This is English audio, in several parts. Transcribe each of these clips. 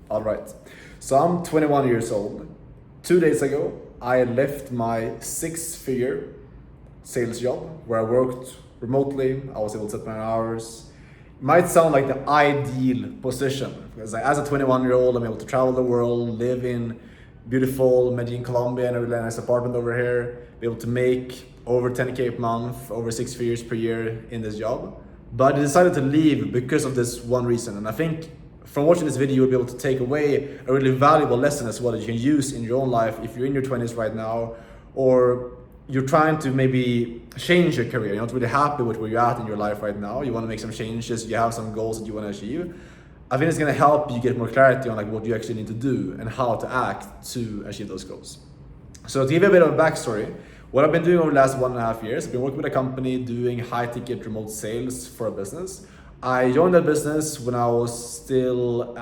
All right. So I'm 21 years old. 2 days ago, I left my six-figure sales job where I worked remotely. I was able to set my own hours. It might sound like the ideal position because as a 21-year-old, I'm able to travel the world, live in beautiful Medellin, Colombia, in a really nice apartment over here, be able to make over 10K per month, over six figures per year in this job. But I decided to leave because of this one reason. And I think from watching this video, you'll be able to take away a really valuable lesson as well that you can use in your own life if you're in your 20s right now, or you're trying to maybe change your career. You're not really happy with where you're at in your life right now. You want to make some changes. You have some goals that you want to achieve. I think it's going to help you get more clarity on like what you actually need to do and how to act to achieve those goals. So to give you a bit of a backstory, what I've been doing over the last 1.5 years, I've been working with a company doing high ticket remote sales for a business. I joined that business when I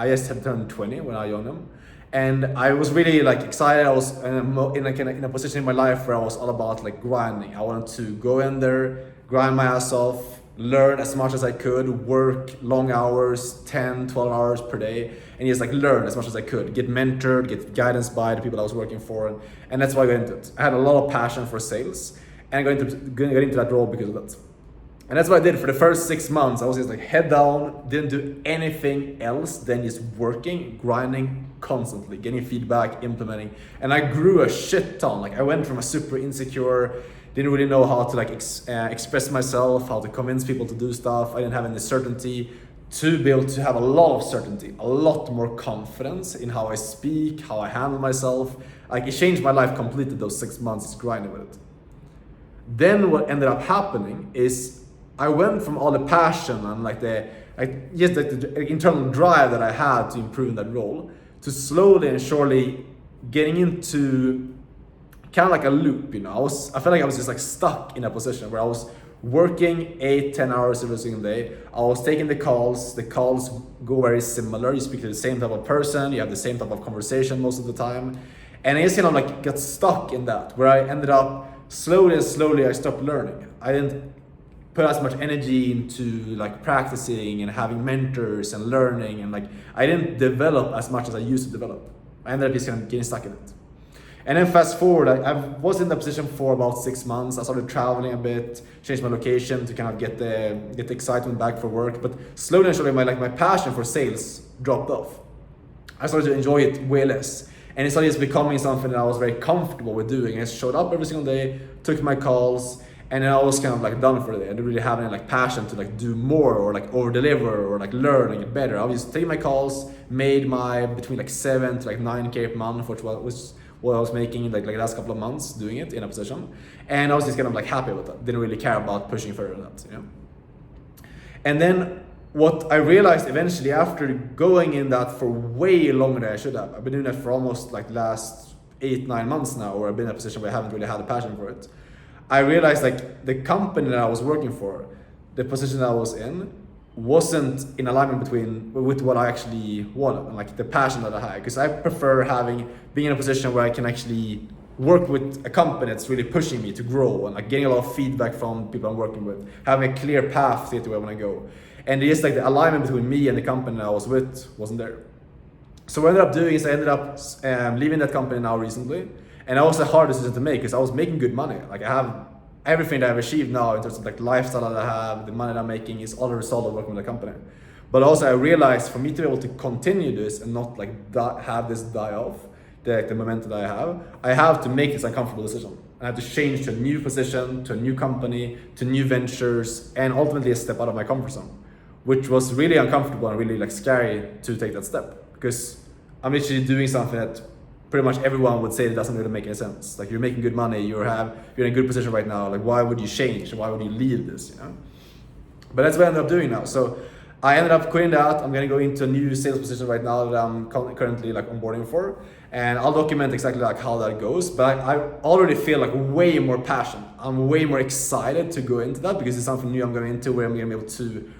just had turned 20 when I joined them. And I was really like excited. I was in a position in my life where I was all about like grinding. I wanted to go in there, grind my ass off, learn as much as I could, work long hours, 10, 12 hours per day, and just like learn as much as I could, get mentored, get guidance by the people I was working for. And that's why I got into it. I had a lot of passion for sales and I got into that role because of that. And that's what I did for the first 6 months. I was just like head down, didn't do anything else than just working, grinding constantly, getting feedback, implementing. And I grew a shit ton. Like I went from a super insecure, didn't really know how to like express myself, how to convince people to do stuff. I didn't have any certainty, to be able to have a lot of certainty, a lot more confidence in how I speak, how I handle myself. Like it changed my life completely those 6 months just grinding with it. Then what ended up happening is I went from all the passion and like the internal drive that I had to improve in that role to slowly and surely getting into kind of like a loop, you know. I felt like I was just like stuck in a position where I was working 8-10 hours every single day. I was taking the calls go very similar. You speak to the same type of person, you have the same type of conversation most of the time. And I just kind of like got stuck in that, where I ended up slowly I stopped learning. I didn't put as much energy into like practicing and having mentors and learning, and like I didn't develop as much as I used to develop. I ended up just kind of getting stuck in it. And then fast forward, I was in that position for about 6 months. I started traveling a bit, changed my location to kind of get the excitement back for work. But slowly and surely, my passion for sales dropped off. I started to enjoy it way less. And it started just becoming something that I was very comfortable with doing. I showed up every single day, took my calls, and then I was kind of like done for the day. I didn't really have any like passion to like do more or like over deliver or like learn and get better. I was just taking my calls, made my between like 7 to like 9K per month, which was what I was making like the last couple of months doing it in a position. And I was just kind of like happy with that. Didn't really care about pushing further than that, you know. And then what I realized eventually after going in that for way longer than I should have, I've been doing that for almost like last 8-9 months now, where I've been in a position where I haven't really had a passion for it. I realized like the company that I was working for, the position that I was in, wasn't in alignment with what I actually wanted and like the passion that I had. Because I prefer being in a position where I can actually work with a company that's really pushing me to grow and like getting a lot of feedback from people I'm working with, having a clear path to get to where I want to go. And just like the alignment between me and the company that I was with wasn't there. So what I ended up doing is I ended up leaving that company now recently. And that was a hard decision to make because I was making good money. Like I have everything that I've achieved now in terms of like the lifestyle that I have, the money that I'm making is all a result of working with a company. But also I realized for me to be able to continue this and not like have this die off, the momentum that I have to make this uncomfortable decision. I have to change to a new position, to a new company, to new ventures, and ultimately a step out of my comfort zone, which was really uncomfortable and really like scary to take that step because I'm literally doing something that pretty much everyone would say it doesn't really make any sense. Like you're making good money, you're in a good position right now. Like why would you change? Why would you leave this? You know. But that's what I ended up doing now. So I ended up quitting that. I'm gonna go into a new sales position right now that I'm currently like onboarding for, and I'll document exactly like how that goes. But I already feel like way more passion. I'm way more excited to go into that because it's something new I'm going into where I'm gonna be able to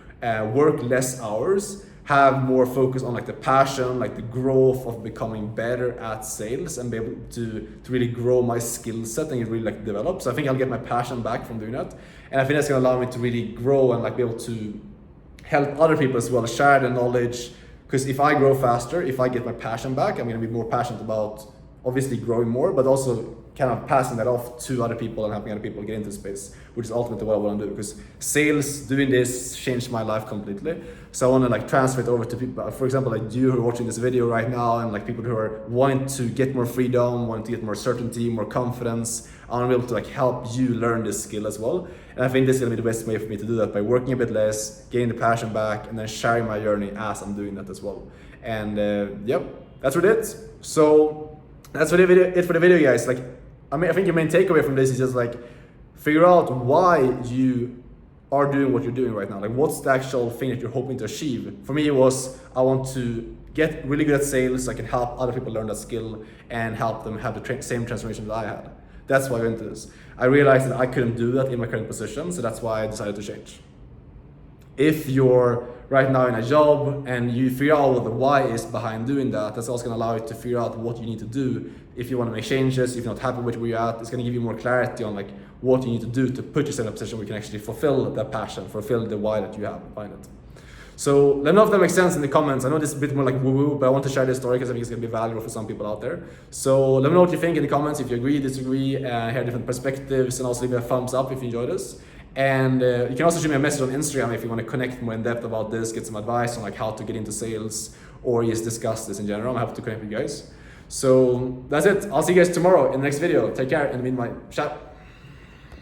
work less hours, have more focus on like the passion, like the growth of becoming better at sales and be able to really grow my skill set and really like develop. So I think I'll get my passion back from doing that. And I think that's gonna allow me to really grow and like be able to help other people as well, share the knowledge, Because if I grow faster, if I get my passion back, I'm going to be more passionate about obviously growing more, but also kind of passing that off to other people and helping other people get into space, which is ultimately what I want to do. Because sales, doing this, changed my life completely. So I want to like transfer it over to people. For example, like you who are watching this video right now, and like people who are wanting to get more freedom, wanting to get more certainty, more confidence. I want to be able to like help you learn this skill as well. And I think this is gonna be the best way for me to do that, by working a bit less, getting the passion back, and then sharing my journey as I'm doing that as well. And yep, that's what it is. So that's what it for the video, guys. Like, I think your main takeaway from this is just like figure out why you are doing what you're doing right now. Like, what's the actual thing that you're hoping to achieve? For me, it was I want to get really good at sales so I can help other people learn that skill and help them have the same transformation that I had. That's why I went into this. I realized that I couldn't do that in my current position, so that's why I decided to change. If you're right now in a job and you figure out what the why is behind doing that, that's also going to allow you to figure out what you need to do if you want to make changes, if you're not happy with where you're at. It's going to give you more clarity on like what you need to do to put yourself in a position where you can actually fulfill that passion, fulfill the why that you have behind it. So let me know if that makes sense in the comments. I know this is a bit more like woo-woo, but I want to share this story because I think it's going to be valuable for some people out there. So let me know what you think in the comments, if you agree, disagree, hear different perspectives, and also leave me a thumbs up if you enjoyed this. And you can also shoot me a message on Instagram if you want to connect more in depth about this, get some advice on like how to get into sales, or just discuss this in general. I'm happy to connect with you guys. So that's it. I'll see you guys tomorrow in the next video. Take care and meet my chat.